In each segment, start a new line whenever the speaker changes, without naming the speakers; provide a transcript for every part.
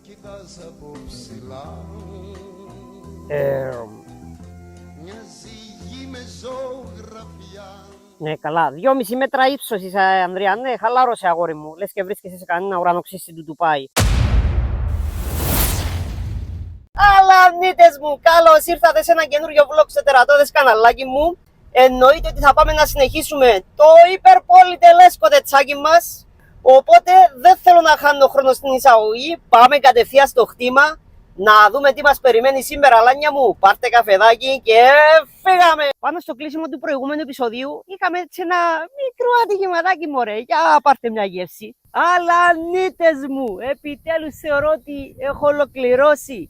κοιτάς από ψηλά. Μοιάζει γη με ζωγραφιά.
Ναι, καλά. 2,5 μέτρα ύψος είσαι, Ανδρέα. Ναι, χαλάρωσε, αγόρι μου. Λες και βρίσκεσαι σε κανένα ουρανοξύστη του Ντουπάι. Αλανίτες μου, καλώς ήρθατε σε ένα καινούριο vlog στο τερατώδες καναλάκι μου. Εννοείται ότι θα πάμε να συνεχίσουμε το υπερπολιτελές κοτετσάκι μας. Οπότε δεν θέλω να χάνω χρόνο στην εισαγωγή. Πάμε κατευθείαν στο χτήμα να δούμε τι μας περιμένει σήμερα, λάνια μου. Πάρτε καφεδάκι και φύγαμε! Πάνω στο κλείσιμο του προηγούμενου επεισοδίου είχαμε έτσι ένα μικρό ατυχηματάκι, μωρέ. Για πάρτε μια γεύση. Αλανίτες μου, επιτέλους θεωρώ ότι έχω ολοκληρώσει.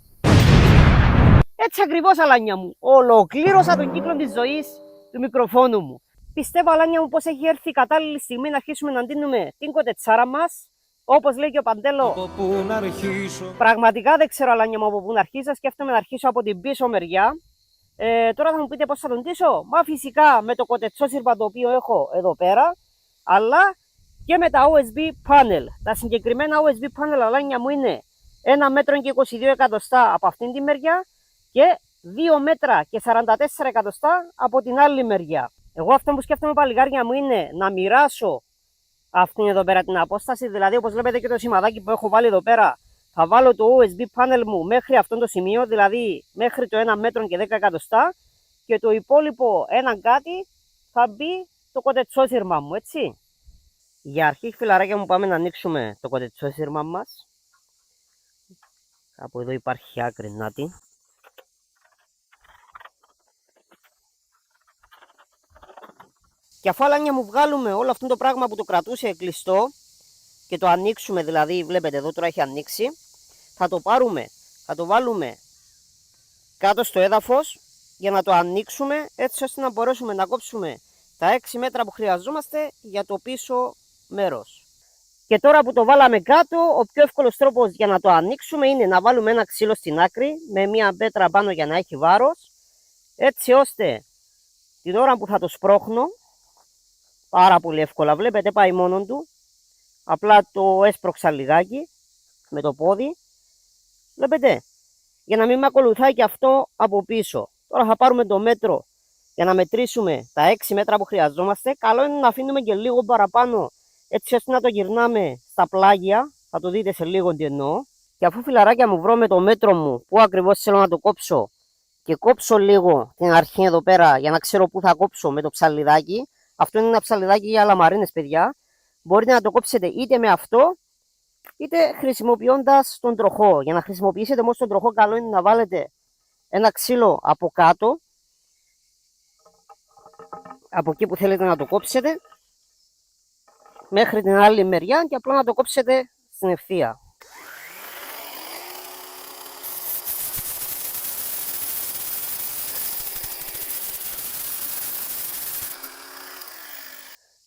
Έτσι ακριβώς, αλάνια μου. Ολοκλήρωσα τον κύκλο της ζωής του μικροφόνου μου. Πιστεύω, αλάνια μου, πως έχει έρθει η κατάλληλη στιγμή να αρχίσουμε να ντύνουμε την κοτετσάρα μας. Όπως λέει και ο Παντέλο,
Από πού να αρχίσω.
πραγματικά δεν ξέρω, αλάνια μου, από πού να αρχίσω. Σκέφτομαι να αρχίσω από την πίσω μεριά. Τώρα θα μου πείτε πώς θα τον ντύσω. Μα φυσικά με το κοτετσόσυρβα το οποίο έχω εδώ πέρα, αλλά και με τα OSB panel. Τα συγκεκριμένα OSB panel, αλάνια μου, είναι 1 μέτρο και 22 εκατοστά από αυτήν τη μεριά και 2 μέτρα και 44 εκατοστά από την άλλη μεριά. Εγώ αυτό που σκέφτομαι, παλιγάρια μου, είναι να μοιράσω αυτήν εδώ πέρα την απόσταση. Δηλαδή, όπως βλέπετε και το σημαδάκι που έχω βάλει εδώ πέρα, θα βάλω το OSB panel μου μέχρι αυτό το σημείο, δηλαδή μέχρι το 1 μέτρο και 10 εκατοστά, και το υπόλοιπο έναν κάτι θα μπει το κοτετσόσυρμα μου, έτσι. Για αρχή, φιλαράκια μου, πάμε να ανοίξουμε το κοτετσόσυρμα μας. Από εδώ υπάρχει άκρη, νάτι. Και αφού, αλάνια μου, βγάλουμε όλο αυτό το πράγμα που το κρατούσε κλειστό και το ανοίξουμε, δηλαδή βλέπετε εδώ τώρα έχει ανοίξει, θα το πάρουμε, θα το βάλουμε κάτω στο έδαφος για να το ανοίξουμε, έτσι ώστε να μπορέσουμε να κόψουμε τα 6 μέτρα που χρειαζόμαστε για το πίσω μέρος. Και τώρα που το βάλαμε κάτω, ο πιο εύκολος τρόπος για να το ανοίξουμε είναι να βάλουμε ένα ξύλο στην άκρη με μια πέτρα πάνω για να έχει βάρος, έτσι ώστε την ώρα που θα το σπρώχνω, πάρα πολύ εύκολα, βλέπετε, πάει μόνον του. Απλά το έσπρωξα λιγάκι με το πόδι. Βλέπετε, για να μην με ακολουθάει και αυτό από πίσω. Τώρα θα πάρουμε το μέτρο για να μετρήσουμε τα 6 μέτρα που χρειαζόμαστε. Καλό είναι να αφήνουμε και λίγο παραπάνω, έτσι ώστε να το γυρνάμε στα πλάγια. Θα το δείτε σε λίγο τι εννοώ. Και αφού, φιλαράκια μου, βρω με το μέτρο μου που ακριβώς θέλω να το κόψω και κόψω λίγο την αρχή εδώ πέρα για να ξέρω πού θα κόψω με το ψαλιδάκι. Αυτό είναι ένα ψαλιδάκι για λαμαρίνες, παιδιά. Μπορείτε να το κόψετε είτε με αυτό, είτε χρησιμοποιώντας τον τροχό. Για να χρησιμοποιήσετε όμως τον τροχό, καλό είναι να βάλετε ένα ξύλο από κάτω, από εκεί που θέλετε να το κόψετε, μέχρι την άλλη μεριά, και απλά να το κόψετε στην ευθεία.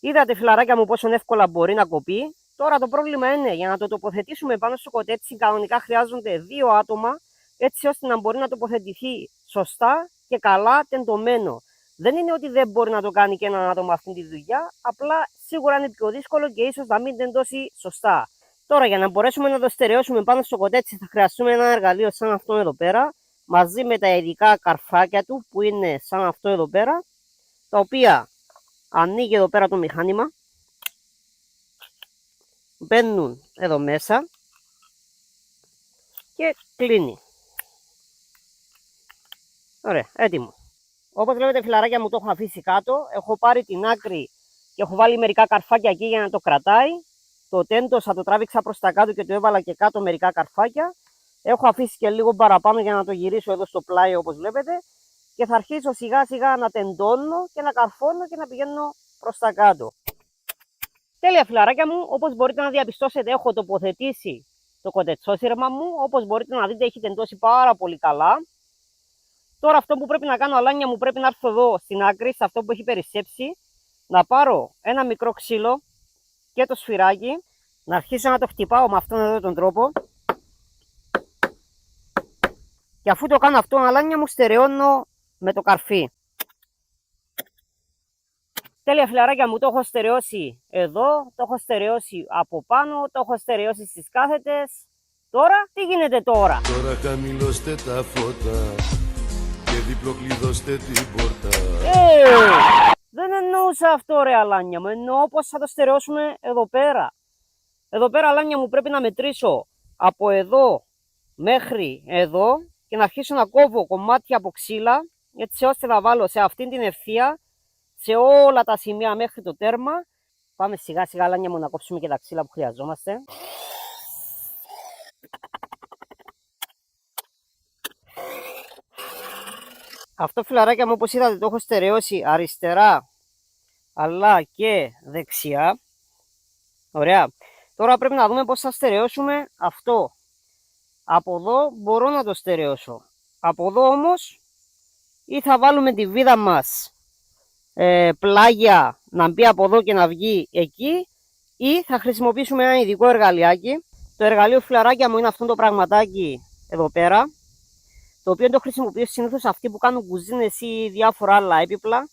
Είδατε, φιλαράκια μου, πόσο εύκολα μπορεί να κοπεί. Τώρα το πρόβλημα είναι, για να το τοποθετήσουμε πάνω στο κοτέτσι, κανονικά χρειάζονται 2 άτομα, έτσι ώστε να μπορεί να τοποθετηθεί σωστά και καλά τεντωμένο. Δεν είναι ότι δεν μπορεί να το κάνει και έναν άτομο αυτή τη δουλειά, απλά σίγουρα είναι πιο δύσκολο και ίσως να μην τεντώσει σωστά. Τώρα, για να μπορέσουμε να το στερεώσουμε πάνω στο κοτέτσι, θα χρειαστούμε ένα εργαλείο σαν αυτό εδώ πέρα, μαζί με τα ειδικά καρφάκια του που είναι σαν αυτό εδώ πέρα, τα οποία ανοίγει εδώ πέρα το μηχάνημα, μπαίνουν εδώ μέσα και κλείνει. Ωραία, έτοιμο. Όπως βλέπετε, φιλαράκια μου, το έχω αφήσει κάτω. Έχω πάρει την άκρη και έχω βάλει μερικά καρφάκια εκεί για να το κρατάει. Το τέντοσα, το τράβηξα προς τα κάτω και το έβαλα και κάτω μερικά καρφάκια. Έχω αφήσει και λίγο παραπάνω για να το γυρίσω εδώ στο πλάι, όπως βλέπετε. Και θα αρχίσω σιγά σιγά να τεντώνω και να καρφώνω και να πηγαίνω προς τα κάτω. Τέλεια, φιλαράκια μου, όπως μπορείτε να διαπιστώσετε, έχω τοποθετήσει το κοτετσόσυρμα μου. Όπως μπορείτε να δείτε, έχει τεντώσει πάρα πολύ καλά. Τώρα αυτό που πρέπει να κάνω, αλάνια μου, πρέπει να έρθω εδώ στην άκρη, σε αυτό που έχει περισσέψει, να πάρω ένα μικρό ξύλο και το σφυράκι, να αρχίσω να το χτυπάω με αυτόν εδώ τον τρόπο. Και αφού το κάνω αυτό, αλάνια μου, στερεώνω με το καρφί. Τέλεια, φιλαράκια μου, το έχω στερεώσει εδώ, το έχω στερεώσει από πάνω, το έχω στερεώσει στις κάθετες. Τώρα, τι γίνεται τώρα?
Τώρα χαμηλώστε τα φώτα και διπλοκλειδώστε την πόρτα.
Δεν εννοούσα αυτό ρε αλάνια μου, εννοώ πως θα το στερεώσουμε εδώ πέρα. Εδώ πέρα αλάνια μου πρέπει να μετρήσω από εδώ μέχρι εδώ και να αρχίσω να κόβω κομμάτια από ξύλα, έτσι ώστε να βάλω σε αυτήν την ευθεία, σε όλα τα σημεία μέχρι το τέρμα. Πάμε σιγά σιγά αλάνια μου να κόψουμε και τα ξύλα που χρειαζόμαστε. Αυτό φιλαράκια μου όπως είδατε το έχω στερεώσει αριστερά αλλά και δεξιά. Ωραία. Τώρα πρέπει να δούμε πώς θα στερεώσουμε αυτό. Από εδώ μπορώ να το στερεώσω. Από εδώ όμως ή θα βάλουμε τη βίδα μας πλάγια να μπει από εδώ και να βγει εκεί, ή θα χρησιμοποιήσουμε ένα ειδικό εργαλειάκι. Το εργαλείο φιλαράκια μου είναι αυτό το πραγματάκι εδώ πέρα, το οποίο το χρησιμοποιώ συνήθως αυτοί που κάνουν κουζίνες ή διάφορα άλλα έπιπλα.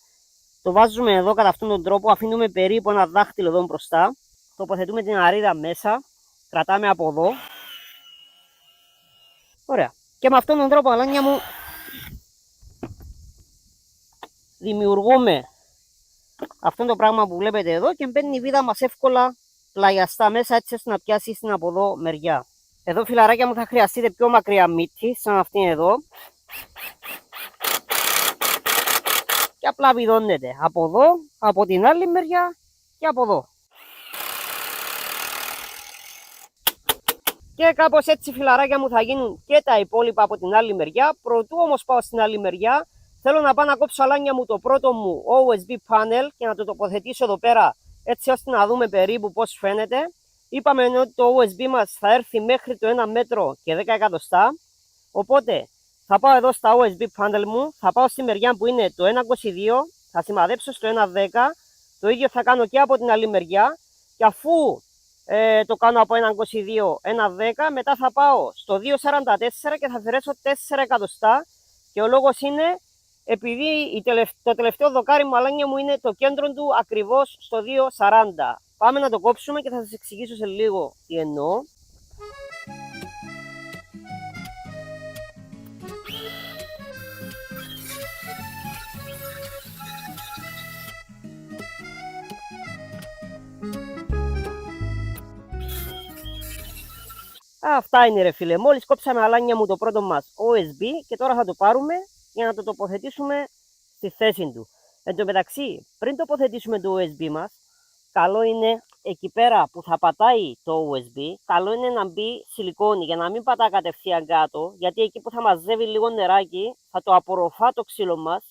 Το βάζουμε εδώ κατά αυτόν τον τρόπο, αφήνουμε περίπου ένα δάχτυλο εδώ μπροστά, τοποθετούμε την αρίδα μέσα, κρατάμε από εδώ. Ωραία. Και με αυτόν τον τρόπο αλάνια μου δημιουργούμε αυτό το πράγμα που βλέπετε εδώ και μπαίνει η βίδα μας εύκολα πλαγιαστά μέσα, έτσι ώστε να πιάσει στην από εδώ μεριά. Εδώ φιλαράκια μου θα χρειαστείτε πιο μακριά μύτη, σαν αυτήν εδώ. Και απλά βιδώνετε από εδώ, από την άλλη μεριά και από εδώ. Και κάπως έτσι φιλαράκια μου θα γίνουν και τα υπόλοιπα από την άλλη μεριά. Προτού όμως πάω στην άλλη μεριά, θέλω να πάω να κόψω αλάνια μου το πρώτο μου OSB panel και να το τοποθετήσω εδώ πέρα, έτσι ώστε να δούμε περίπου πώς φαίνεται. Είπαμε ότι το OSB μας θα έρθει μέχρι το 1 μέτρο και 10 εκατοστά. Οπότε θα πάω εδώ στα OSB panel μου, θα πάω στη μεριά που είναι το 1,22, θα σημαδέψω στο 1,10. Το ίδιο θα κάνω και από την άλλη μεριά. Και αφού το κάνω από 1,22, 1,10, μετά θα πάω στο 2,44 και θα αφαιρέσω 4 εκατοστά. Και ο λόγος είναι επειδή το τελευταίο δοκάρι μου αλάνια μου είναι το κέντρο του ακριβώς στο 2,40. Πάμε να το κόψουμε και θα σας εξηγήσω σε λίγο τι εννοώ. Αυτά είναι ρε φίλε, μόλις κόψαμε αλάνια μου το πρώτο μας OSB και τώρα θα το πάρουμε για να το τοποθετήσουμε στη θέση του. Εν τω μεταξύ, πριν τοποθετήσουμε το OSB μας, καλό είναι εκεί πέρα που θα πατάει το OSB, καλό είναι να μπει σιλικόνη για να μην πατά κατευθείαν κάτω, γιατί εκεί που θα μαζεύει λίγο νεράκι θα το απορροφά το ξύλο μας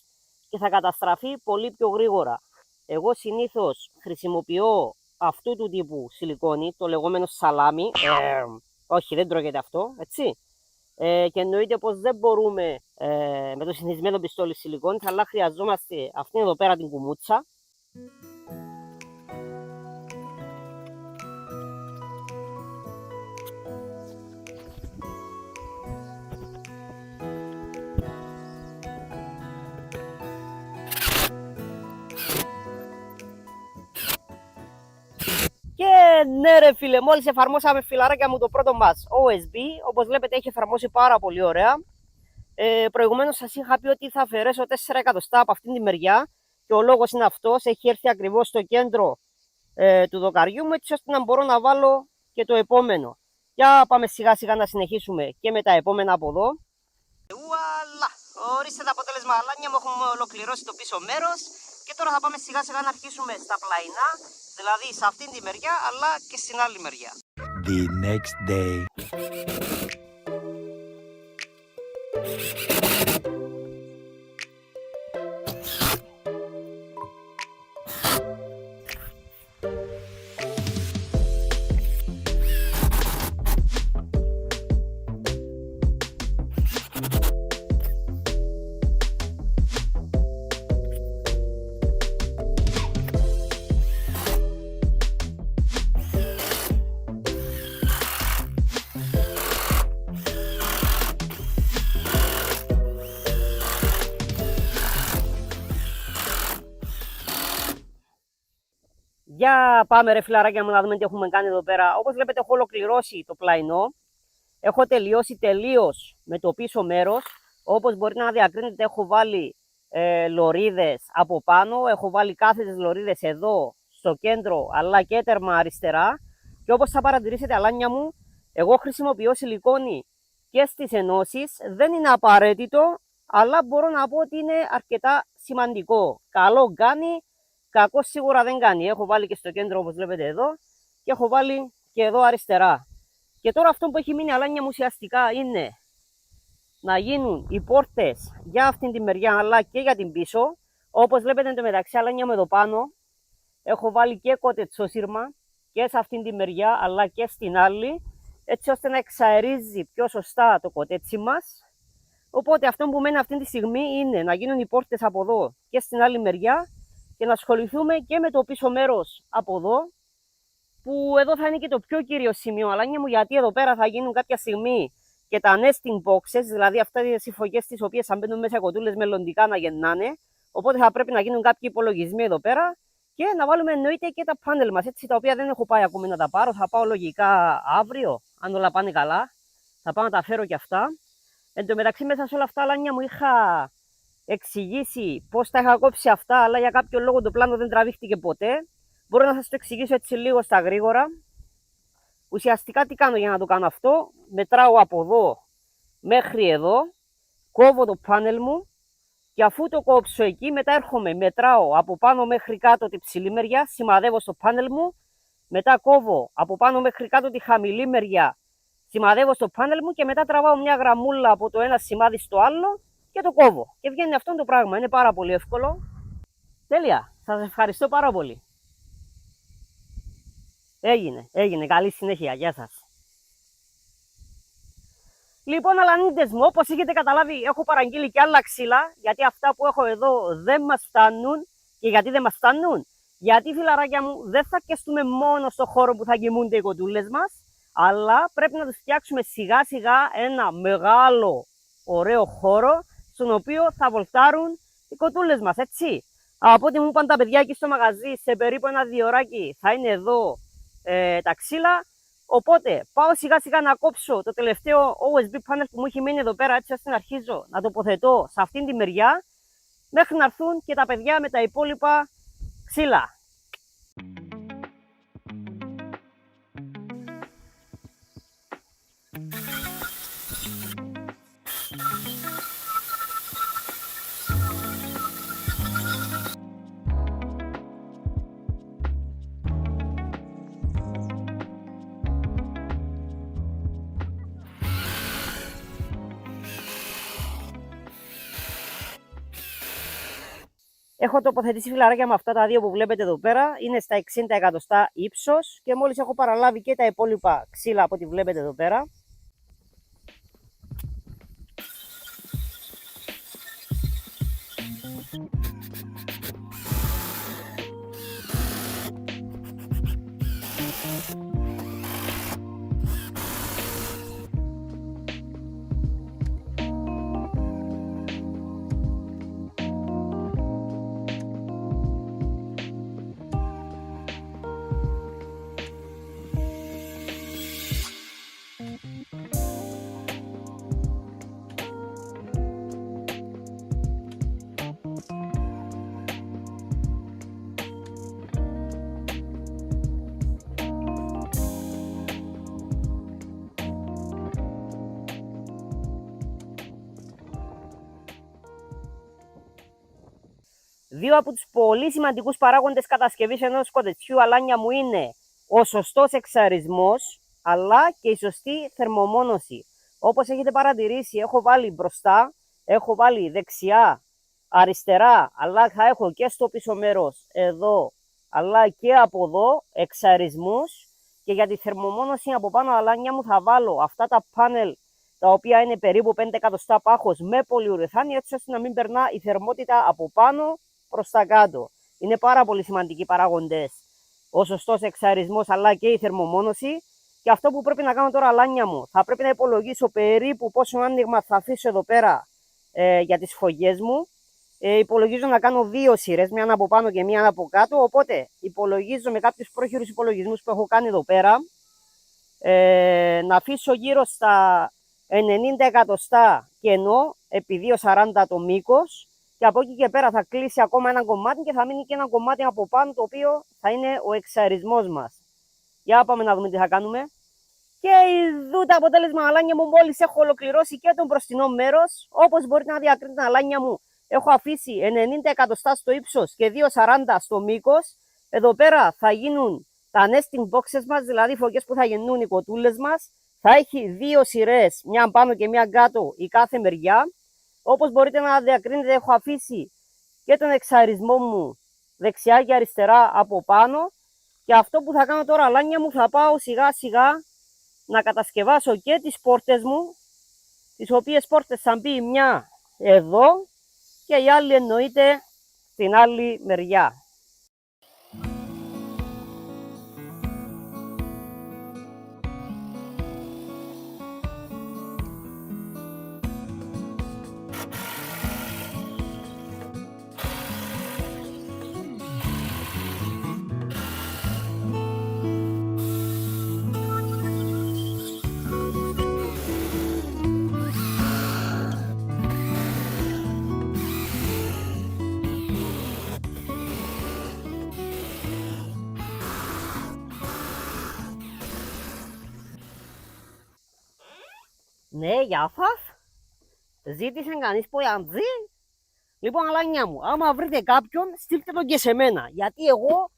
και θα καταστραφεί πολύ πιο γρήγορα. Εγώ συνήθως χρησιμοποιώ αυτού του τύπου σιλικόνη, το λεγόμενο σαλάμι. Όχι, δεν τρώγεται αυτό, έτσι. Και εννοείται πως δεν μπορούμε με το συνηθισμένο πιστόλι σιλικόνης, αλλά χρειαζόμαστε αυτήν εδώ πέρα την κουμούτσα. Και ναι ρε φίλε, μόλις εφαρμόσαμε φιλαράκια μου το πρώτο μας OSB, όπως βλέπετε έχει εφαρμόσει πάρα πολύ ωραία. Προηγουμένως σας είχα πει ότι θα αφαιρέσω 4 εκατοστά από αυτήν τη μεριά και ο λόγος είναι αυτός, έχει έρθει ακριβώς στο κέντρο του δοκαριού μου, έτσι ώστε να μπορώ να βάλω και το επόμενο. Για πάμε σιγά σιγά να συνεχίσουμε και με τα επόμενα από εδώ. Ουαλά! Ορίστε το αποτέλεσμα αλάνια μου, έχουμε ολοκληρώσει το πίσω μέρος και τώρα θα πάμε σιγά σιγά να αρχίσουμε στα πλαϊνά, δηλαδή σε αυτήν τη μεριά αλλά και στην άλλη μεριά.
The next day.
Για πάμε ρε φιλαράκια μου να δούμε τι έχουμε κάνει εδώ πέρα. Όπως βλέπετε έχω ολοκληρώσει το πλαϊνό. Έχω τελειώσει τελείως με το πίσω μέρος. Όπως μπορείτε να διακρίνετε, έχω βάλει λωρίδες από πάνω, έχω βάλει κάθετες λωρίδες εδώ στο κέντρο, αλλά και τέρμα αριστερά. Και όπως θα παρατηρήσετε, αλάνια μου, εγώ χρησιμοποιώ σιλικόνη και στις ενώσεις. Δεν είναι απαραίτητο, αλλά μπορώ να πω ότι είναι αρκετά σημαντικό. Καλό κάνει, κακό σίγουρα δεν κάνει. Έχω βάλει και στο κέντρο, όπως βλέπετε εδώ, και έχω βάλει και εδώ αριστερά. Και τώρα αυτό που έχει μείνει, αλάνια μου, ουσιαστικά είναι να γίνουν οι πόρτες για αυτήν τη μεριά, αλλά και για την πίσω. Όπως βλέπετε εντωμεταξύ, αλάνια μου, εδώ πάνω έχω βάλει και κοτετσόσυρμα και σε αυτήν τη μεριά, αλλά και στην άλλη, έτσι ώστε να εξαερίζει πιο σωστά το κοτέτσι μας. Οπότε αυτό που μένει αυτή τη στιγμή είναι να γίνουν οι πόρτες από εδώ και στην άλλη μεριά και να ασχοληθούμε και με το πίσω μέρος από εδώ, που εδώ θα είναι και το πιο κύριο σημείο, αλάνια μου, γιατί εδώ πέρα θα γίνουν κάποια στιγμή και τα nesting boxes, δηλαδή αυτές οι φωλιές τις οποίες θα μπαίνουν μέσα κοτούλες μελλοντικά να γεννάνε. Οπότε θα πρέπει να γίνουν κάποιοι υπολογισμοί εδώ πέρα και να βάλουμε εννοείται και τα πάνελ μας, έτσι, τα οποία δεν έχω πάει ακόμη να τα πάρω. Θα πάω λογικά αύριο, αν όλα πάνε καλά. Θα πάω να τα φέρω και αυτά. Εν τω μεταξύ, μέσα σε όλα αυτά, αλάνια μου, είχα εξηγήσει πώς τα είχα κόψει αυτά, αλλά για κάποιο λόγο το πλάνο δεν τραβήχτηκε ποτέ. Μπορώ να σας το εξηγήσω έτσι λίγο στα γρήγορα. Ουσιαστικά τι κάνω για να το κάνω αυτό? Μετράω από εδώ μέχρι εδώ, κόβω το πάνελ μου και αφού το κόψω εκεί, μετά έρχομαι, μετράω από πάνω μέχρι κάτω τη ψηλή μεριά, σημαδεύω στο πάνελ μου, μετά κόβω από πάνω μέχρι κάτω τη χαμηλή μεριά, σημαδεύω στο πάνελ μου και μετά τραβάω μια γραμμούλα από το ένα σημάδι στο άλλο και το κόβω. Και βγαίνει αυτό το πράγμα. Είναι πάρα πολύ εύκολο. Τέλεια. Σας ευχαριστώ πάρα πολύ. Έγινε. Καλή συνέχεια. Γεια σας. Λοιπόν, αλανίτες μου, όπως έχετε καταλάβει, έχω παραγγείλει και άλλα ξύλα, γιατί αυτά που έχω εδώ δεν μας φτάνουν. Και γιατί δεν μας φτάνουν? Γιατί, φιλαράκια μου, δεν θα αρκεστούμε μόνο στο χώρο που θα κοιμούνται οι κοτούλες μας, αλλά πρέπει να τους φτιάξουμε σιγά σιγά ένα μεγάλο, ωραίο χώρο, στον οποίο θα βολτάρουν οι κοτούλες μας, έτσι. Από ό,τι μου είπαν τα παιδιά εκεί στο μαγαζί, σε περίπου 1-2 ωράκι θα είναι εδώ τα ξύλα. Οπότε πάω σιγά σιγά να κόψω το τελευταίο OSB panel που μου έχει μείνει εδώ πέρα, έτσι ώστε να αρχίζω να τοποθετώ σε αυτήν τη μεριά, μέχρι να έρθουν και τα παιδιά με τα υπόλοιπα ξύλα. Έχω τοποθετήσει, φιλαράκια, με αυτά τα δύο που βλέπετε εδώ πέρα. Είναι στα 60 εκατοστά ύψος και μόλις έχω παραλάβει και τα υπόλοιπα ξύλα από ό,τι βλέπετε εδώ πέρα. Δύο από τους πολύ σημαντικούς παράγοντες κατασκευής ενός κοτετσιού, αλάνια μου, είναι ο σωστός εξαρισμός, αλλά και η σωστή θερμομόνωση. Όπως έχετε παρατηρήσει, έχω βάλει μπροστά, έχω βάλει δεξιά, αριστερά, αλλά θα έχω και στο πίσω μέρος, εδώ, αλλά και από εδώ, εξαρισμούς. Και για τη θερμομόνωση από πάνω, αλάνια μου, θα βάλω αυτά τα πάνελ, τα οποία είναι περίπου 5 εκατοστά πάχος με πολυουρεθάνη, έτσι ώστε να μην περνά η θερμότητα από πάνω προς τα κάτω. Είναι πάρα πολύ σημαντικοί παράγοντες ο σωστός εξαρισμός, αλλά και η θερμομόνωση. Και αυτό που πρέπει να κάνω τώρα, αλάνια μου, θα πρέπει να υπολογίσω περίπου πόσο άνοιγμα θα αφήσω εδώ πέρα για τις φωλιές μου. Υπολογίζω να κάνω 2 σειρές, μια από πάνω και μια από κάτω. Οπότε υπολογίζω με κάποιους πρόχειρους υπολογισμούς που έχω κάνει εδώ πέρα. Να αφήσω γύρω στα 90 εκατοστά κενό, επί 2,40 το μήκος, και από εκεί και πέρα θα κλείσει ακόμα ένα κομμάτι και θα μείνει και ένα κομμάτι από πάνω, το οποίο θα είναι ο εξαρισμός μας. Για πάμε να δούμε τι θα κάνουμε. Και ειδού το αποτέλεσμα, αλάνια μου, μόλις έχω ολοκληρώσει και το μπροστινό μέρος. Όπως μπορείτε να διακρίνετε, αλάνια μου, έχω αφήσει 90 εκατοστά στο ύψος και 2,40 στο μήκος. Εδώ πέρα θα γίνουν τα nesting boxes μας, δηλαδή φωκές που θα γεννούν οι κοτούλες μας. Θα έχει δύο σειρές, μια πάνω και μια κάτω η κάθε μεριά. Όπως μπορείτε να διακρίνετε, έχω αφήσει και τον εξαρισμό μου δεξιά και αριστερά από πάνω. Και αυτό που θα κάνω τώρα, αλάνια μου, θα πάω σιγά σιγά να κατασκευάσω και τις πόρτες μου, τις οποίες πόρτες θα μπει μια εδώ και η άλλη εννοείται στην άλλη μεριά. Ναι, γεια σας. Ζήτησε κανείς ποϊαντζή? Λοιπόν, αλάνια μου, άμα βρείτε κάποιον, στείλτε τον και σε μένα. Γιατί εγώ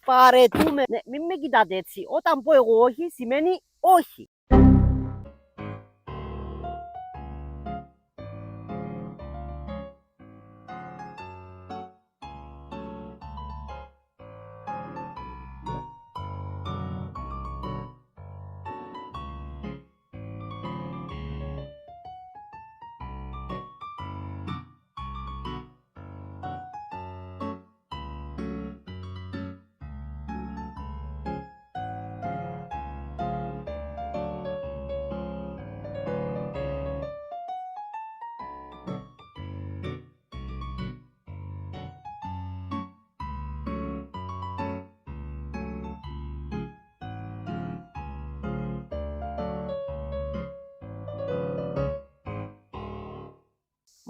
παρετούμε. Ναι, μην με κοιτάτε έτσι. Όταν πω εγώ όχι, σημαίνει όχι.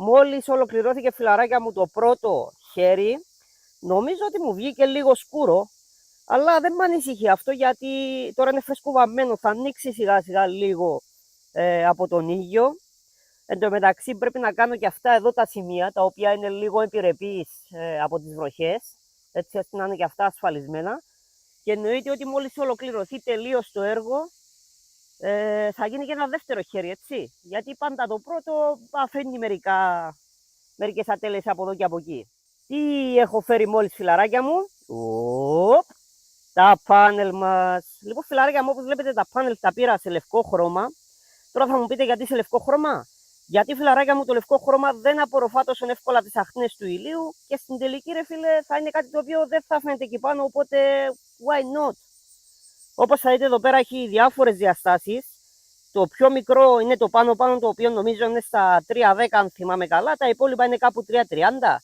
Μόλις ολοκληρώθηκε, φιλαράκια μου, το πρώτο χέρι, νομίζω ότι μου βγήκε λίγο σκούρο, αλλά δεν με ανησυχεί αυτό, γιατί τώρα είναι φρεσκοβαμμένο, θα ανοίξει σιγά σιγά λίγο από τον ήλιο. Εν τω μεταξύ πρέπει να κάνω και αυτά εδώ τα σημεία, τα οποία είναι λίγο επιρρεπείς από τις βροχές, έτσι ώστε να είναι και αυτά ασφαλισμένα. Και εννοείται ότι μόλις ολοκληρωθεί τελείως το έργο, θα γίνει και ένα δεύτερο χέρι, έτσι. Γιατί πάντα το πρώτο αφήνει μερικές ατέλειες από εδώ και από εκεί. Τι έχω φέρει μόλις, φιλαράκια μου? Τα πάνελ μας. Λοιπόν, φιλαράκια μου, όπως βλέπετε, τα πάνελ τα πήρα σε λευκό χρώμα. Τώρα θα μου πείτε γιατί σε λευκό χρώμα. Γιατί, φιλαράκια μου, το λευκό χρώμα δεν απορροφά τόσο εύκολα τις αχνές του ηλίου και στην τελική, ρε φίλε, θα είναι κάτι το οποίο δεν θα φαίνεται εκεί πάνω, οπότε why not. Όπως θα δείτε, εδώ πέρα έχει διάφορες διαστάσεις. Το πιο μικρό είναι το πάνω-πάνω, το οποίο νομίζω είναι στα 3,10 αν θυμάμαι καλά. Τα υπόλοιπα είναι κάπου 3,30.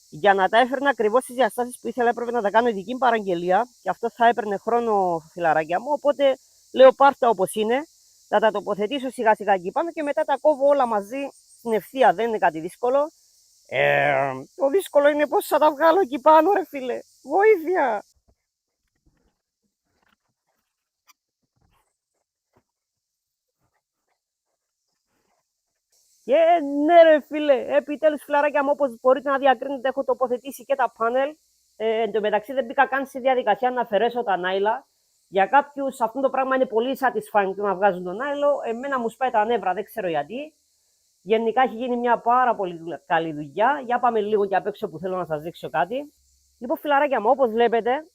Για να τα έφερνα ακριβώς στις διαστάσεις που ήθελα, έπρεπε να τα κάνω ειδική παραγγελία. Και αυτό θα έπαιρνε χρόνο, φιλαράκια μου. Οπότε λέω πάρτα όπως είναι. Θα τα τοποθετήσω σιγά σιγά εκεί πάνω και μετά τα κόβω όλα μαζί στην ευθεία. Δεν είναι κάτι δύσκολο. Το δύσκολο είναι πώς θα τα βγάλω εκεί πάνω, ρε φίλε. Βοήθεια! Και ναι, ρε φίλε, επιτέλους, φιλαράκια μου, όπως μπορείτε να διακρίνετε, έχω τοποθετήσει και τα πάνελ. Εν τω μεταξύ δεν μπήκα καν στη διαδικασία να αφαιρέσω τα νάιλα. Για κάποιους αυτό το πράγμα είναι πολύ satisfying να βγάζουν τον νάιλο. Εμένα μου σπάει τα νεύρα, δεν ξέρω γιατί. Γενικά έχει γίνει μια πάρα πολύ καλή δουλειά. Για πάμε λίγο και απ' έξω που θέλω να σας δείξω κάτι. Λοιπόν, φιλαράκια μου, όπως βλέπετε,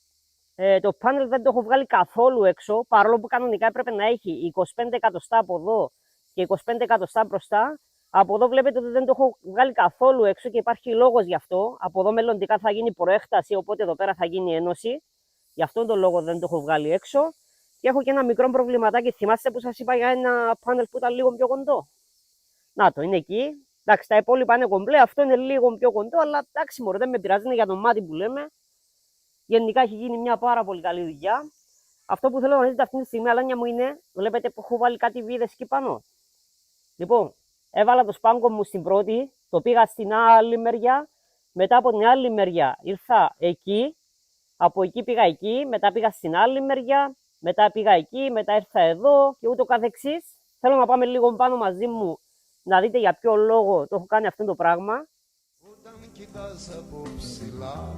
το πάνελ δεν το έχω βγάλει καθόλου έξω. Παρόλο που κανονικά έπρεπε να έχει 25 εκατοστά από εδώ και 25 εκατοστά μπροστά. Από εδώ βλέπετε ότι δεν το έχω βγάλει καθόλου έξω και υπάρχει λόγος γι' αυτό. Από εδώ μελλοντικά θα γίνει προέκταση, οπότε εδώ πέρα θα γίνει ένωση. Γι' αυτόν τον λόγο δεν το έχω βγάλει έξω. Και έχω και ένα μικρό προβληματάκι. Θυμάστε που σας είπα για ένα πάνελ που ήταν λίγο πιο κοντό? Να το, είναι εκεί. Εντάξει, τα υπόλοιπα είναι κομπλέ. Αυτό είναι λίγο πιο κοντό, αλλά εντάξει, μωρέ, δεν με πειράζει, είναι για το μάτι που λέμε. Γενικά έχει γίνει μια πάρα πολύ καλή δουλειά. Αυτό που θέλω να δείτε αυτή τη στιγμή, αλάνια μου, είναι, βλέπετε που έχω βάλει κάτι βίδες εκεί πάνω. Λοιπόν, έβαλα το σπάγκο μου στην πρώτη, το πήγα στην άλλη μεριά, μετά από την άλλη μεριά ήρθα εκεί, από εκεί πήγα εκεί, μετά πήγα στην άλλη μεριά, μετά πήγα εκεί, μετά ήρθα εδώ και ούτω καθεξής. Θέλω να πάμε λίγο πάνω μαζί μου να δείτε για ποιο λόγο το έχω κάνει αυτό το πράγμα.
Όταν κοιτάς από ψηλά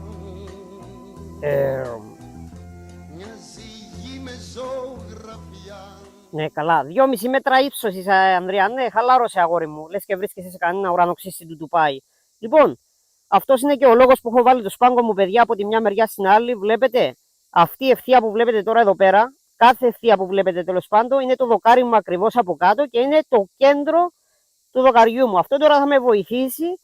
μοιάζει γη με ζωγραφιά.
Ναι, καλά. 2,5 μέτρα ύψος είσαι, Ανδρέα. Ναι, χαλάρωσε, αγόρι μου. Λες και βρίσκεσαι σε κανένα ουρανοξύστη του Ντουπάι. Λοιπόν, αυτός είναι και ο λόγος που έχω βάλει το σπάγκο μου, παιδιά, από τη μια μεριά στην άλλη. Βλέπετε, αυτή η ευθεία που βλέπετε τώρα εδώ πέρα, κάθε ευθεία που βλέπετε τέλος πάντων, είναι το δοκάρι μου ακριβώς από κάτω και είναι το κέντρο του δοκαριού μου. Αυτό τώρα θα με βοηθήσει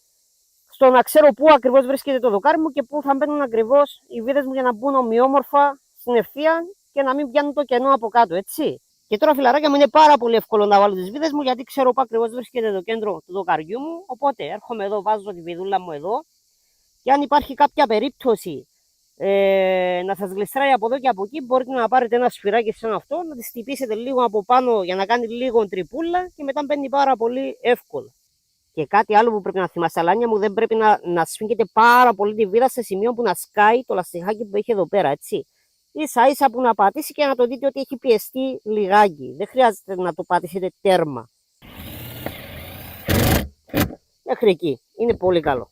στο να ξέρω πού ακριβώς βρίσκεται το δοκάρι μου και πού θα μπαίνουν ακριβώς οι βίδες μου για να μπουν ομοιόμορφα στην ευθεία και να μην πιάνουν το κενό από κάτω, έτσι. Και τώρα, φιλαράκια μου, είναι πάρα πολύ εύκολο να βάλω τις βίδες μου γιατί ξέρω πού ακριβώς βρίσκεται το κέντρο του δοκαριού μου. Οπότε έρχομαι εδώ, βάζω τη βιδούλα μου εδώ και αν υπάρχει κάποια περίπτωση να σας γλιστράει από εδώ και από εκεί, μπορείτε να πάρετε ένα σφυράκι σαν αυτό, να τις χτυπήσετε λίγο από πάνω για να κάνει λίγο τρυπούλα και μετά μπαίνει πάρα πολύ εύκολα. Και κάτι άλλο που πρέπει να θυμάστε, αλάνια μου, δεν πρέπει να σφίγγετε πάρα πολύ τη βίδα σε σημείο που να σκάει το λαστιχάκι που έχει εδώ πέρα, έτσι. Ίσα ίσα που να πατήσει και να το δείτε ότι έχει πιεστεί λιγάκι. Δεν χρειάζεται να το πατήσετε τέρμα. Μέχρι εκεί. Είναι πολύ καλό.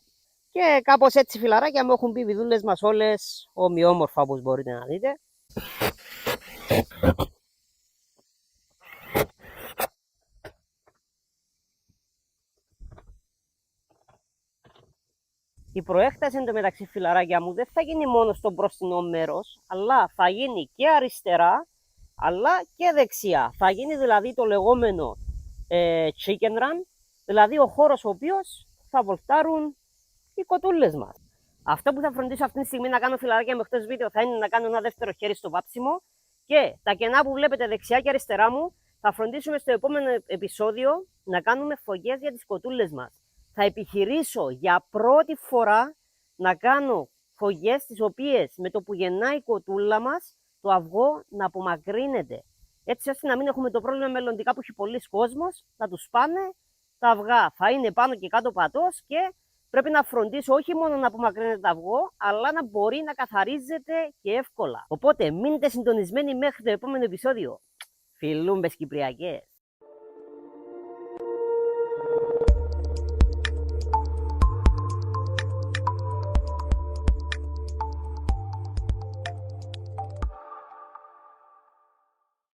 Και κάπως έτσι, φιλαράκια μου, έχουν μπει οι βιδούλες μας όλες ομοιόμορφα, όπως μπορείτε να δείτε. Η προέκταση εντωμεταξύ, φιλαράκια μου, δεν θα γίνει μόνο στο μπροστινό μέρος, αλλά θα γίνει και αριστερά, αλλά και δεξιά. Θα γίνει δηλαδή το λεγόμενο chicken run, δηλαδή ο χώρος ο οποίος θα βολτάρουν οι κοτούλες μας. Αυτό που θα φροντίσω αυτή τη στιγμή να κάνω, φιλαράκια μου, εκτός βίντεο, θα είναι να κάνω ένα δεύτερο χέρι στο βάψιμο και τα κενά που βλέπετε δεξιά και αριστερά μου θα φροντίσουμε στο επόμενο επεισόδιο να κάνουμε φωγές για τις κοτούλες μας. Θα επιχειρήσω για πρώτη φορά να κάνω φωγές τις οποίες με το που γεννάει η κοτούλα μας το αυγό να απομακρύνεται. Έτσι ώστε να μην έχουμε το πρόβλημα μελλοντικά που έχει πολλοί κόσμος, να τους πάνε τα αυγά. Θα είναι πάνω και κάτω πατός και πρέπει να φροντίσω όχι μόνο να απομακρύνεται το αυγό, αλλά να μπορεί να καθαρίζεται και εύκολα. Οπότε μείνετε συντονισμένοι μέχρι το επόμενο επεισόδιο. Φιλούμπες Κυπριακές.